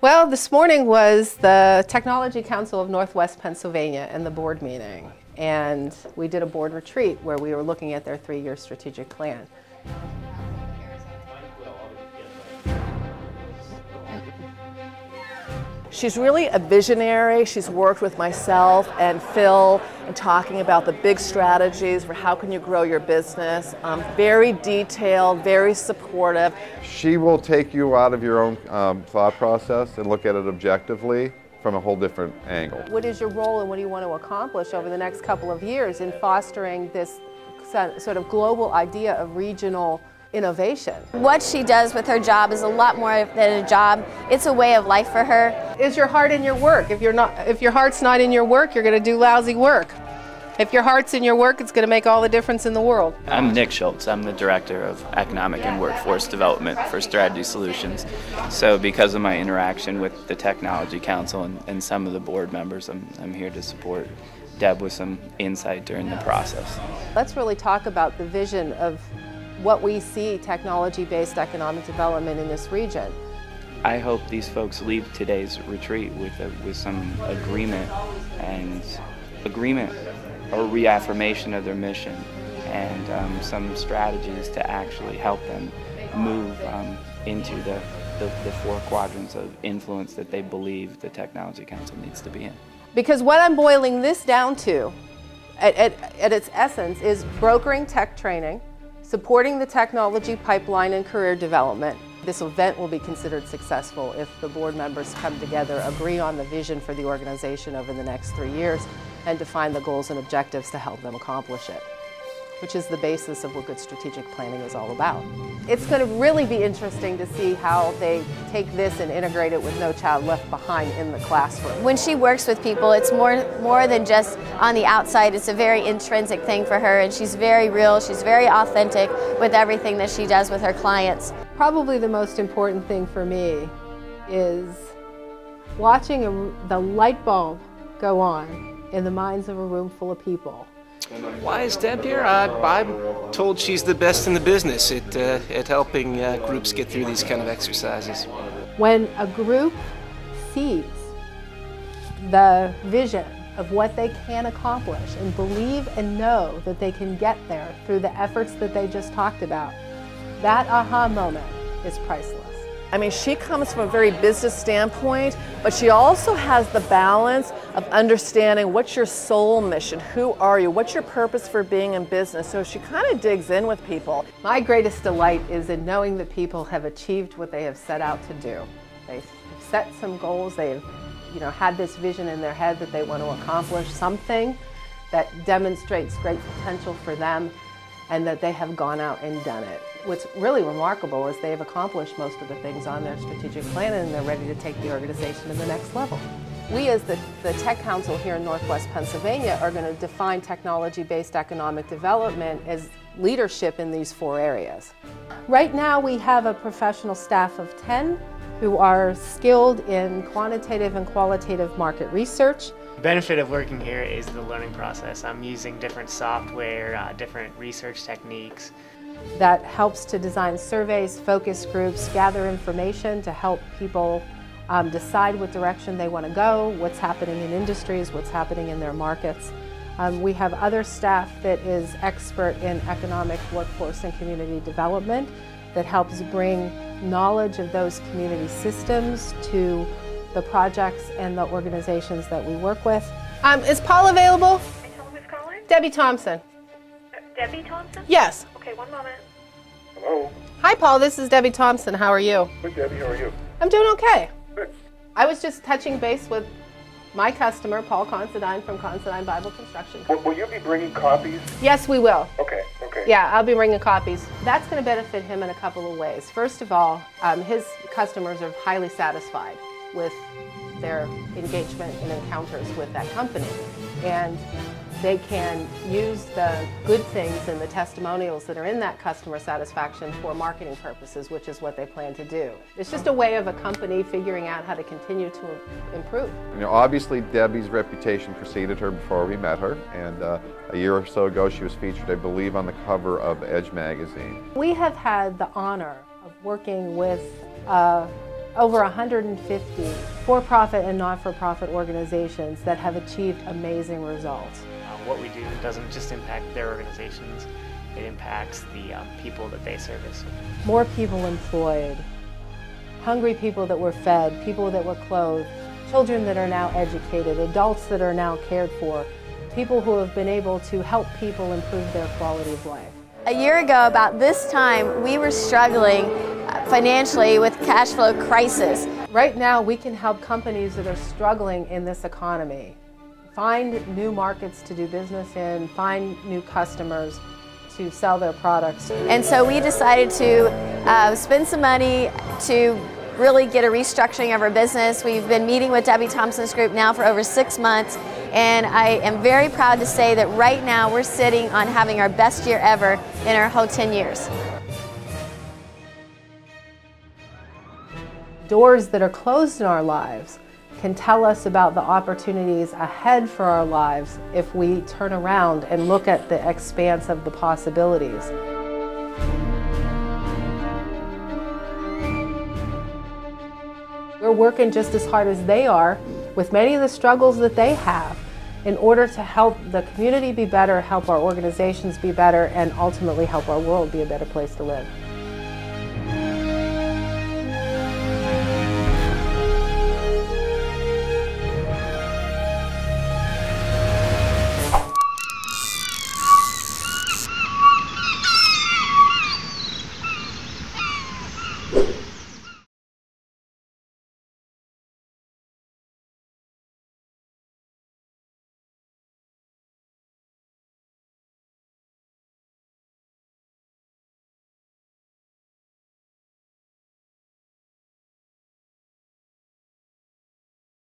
Well, this morning was the Technology Council of Northwest Pennsylvania and the board meeting. And we did a board retreat where we were looking at their 3-year strategic plan. She's really a visionary. She's worked with myself and Phil and talking about the big strategies for how can you grow your business. Very detailed, very supportive. She will take you out of your own thought process and look at it objectively from a whole different angle. What is your role and what do you want to accomplish over the next couple of years in fostering this sort of global idea of regional innovation? What she does with her job is a lot more than a job. It's a way of life for her. Is your heart in your work? If your heart's not in your work, you're going to do lousy work. If your heart's in your work, it's going to make all the difference in the world. I'm Nick Schultz. I'm the Director of Economic and Workforce Development for Strategy Solutions. So because of my interaction with the Technology Council and some of the board members, I'm here to support Deb with some insight during the process. Let's really talk about the vision of what we see technology-based economic development in this region. I hope these folks leave today's retreat with some agreement or reaffirmation of their mission and some strategies to actually help them move into the 4 quadrants of influence that they believe the Technology Council needs to be in. Because what I'm boiling this down to, at its essence, is brokering tech training, supporting the technology pipeline and career development. This event will be considered successful if the board members come together, agree on the vision for the organization over the next 3 years, and define the goals and objectives to help them accomplish it, which is the basis of what good strategic planning is all about. It's going to really be interesting to see how they take this and integrate it with No Child Left Behind in the classroom. When she works with people, it's more than just on the outside. It's a very intrinsic thing for her, and she's very real, she's very authentic with everything that she does with her clients. Probably the most important thing for me is watching the light bulb go on in the minds of a room full of people. Why is Deb here? I'm told she's the best in the business at helping groups get through these kind of exercises. When a group sees the vision of what they can accomplish and believe and know that they can get there through the efforts that they just talked about, that aha moment is priceless. I mean, she comes from a very business standpoint, but she also has the balance of understanding what's your soul mission, who are you, what's your purpose for being in business. So she kind of digs in with people. My greatest delight is in knowing that people have achieved what they have set out to do. They've set some goals, they've had this vision in their head that they want to accomplish something that demonstrates great potential for them, and that they have gone out and done it. What's really remarkable is they have accomplished most of the things on their strategic plan, and they're ready to take the organization to the next level. We as the Tech Council here in Northwest Pennsylvania are going to define technology-based economic development as leadership in these 4 areas. Right now we have a professional staff of 10 who are skilled in quantitative and qualitative market research. The benefit of working here is the learning process. I'm using different software, different research techniques. That helps to design surveys, focus groups, gather information to help people decide what direction they want to go, what's happening in industries, what's happening in their markets. We have other staff that is expert in economic, workforce, and community development that helps bring knowledge of those community systems to the projects and the organizations that we work with. Is Paul available? Can you tell me who's calling? Debbie Thompson. Debbie Thompson? Yes. Okay, one moment. Hello. Hi Paul, this is Debbie Thompson. How are you? Good, Debbie. How are you? I'm doing okay. Good. I was just touching base with my customer, Paul Considine from Considine Bible Construction Company. Will you be bringing copies? Yes, we will. Okay, okay. Yeah, I'll be bringing copies. That's going to benefit him in a couple of ways. First of all, his customers are highly satisfied with their engagement and encounters with that company. And they can use the good things and the testimonials that are in that customer satisfaction for marketing purposes, which is what they plan to do. It's just a way of a company figuring out how to continue to improve. Obviously Debbie's reputation preceded her before we met her, and a year or so ago she was featured, I believe, on the cover of Edge magazine. We have had the honor of working with a over 150 for-profit and not-for-profit organizations that have achieved amazing results. What we do doesn't just impact their organizations, it impacts the people that they service. More people employed, hungry people that were fed, people that were clothed, children that are now educated, adults that are now cared for, people who have been able to help people improve their quality of life. A year ago, about this time, we were struggling financially with cash flow crisis. Right now, we can help companies that are struggling in this economy find new markets to do business in, find new customers to sell their products. And so we decided to spend some money to really get a restructuring of our business. We've been meeting with Debbie Thompson's group now for over 6 months, and I am very proud to say that right now we're sitting on having our best year ever in our whole 10 years. Doors that are closed in our lives can tell us about the opportunities ahead for our lives if we turn around and look at the expanse of the possibilities. We're working just as hard as they are with many of the struggles that they have in order to help the community be better, help our organizations be better, and ultimately help our world be a better place to live.